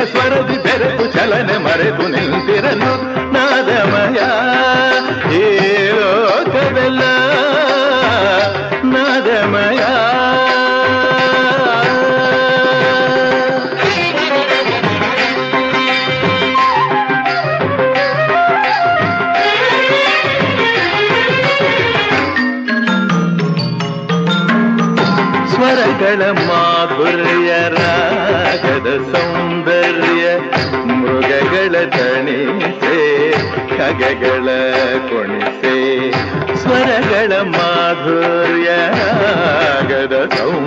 ಸ್ವರದಿ ಬೆರೆತು ಚಲನೆ ಮರೆತು ನಿಂತಿರಲು ನಾದಮಯ ಈ ಲೋಕವೆಲ್ಲ ನಾದಮಯ. ಸ್ವರಗಳ ಮಾಧುರ್ಯ ರಾಗದ ಸೌಂದರ್ಯ ಮೃಗಗಳ ತಣಿಸೆ ಖಗಗಳ ಕೊಣಿಸೆ ಸ್ವರಗಳ ಮಾಧುರ್ಯ ರಾಗದ ಸೌಂದರ್ಯ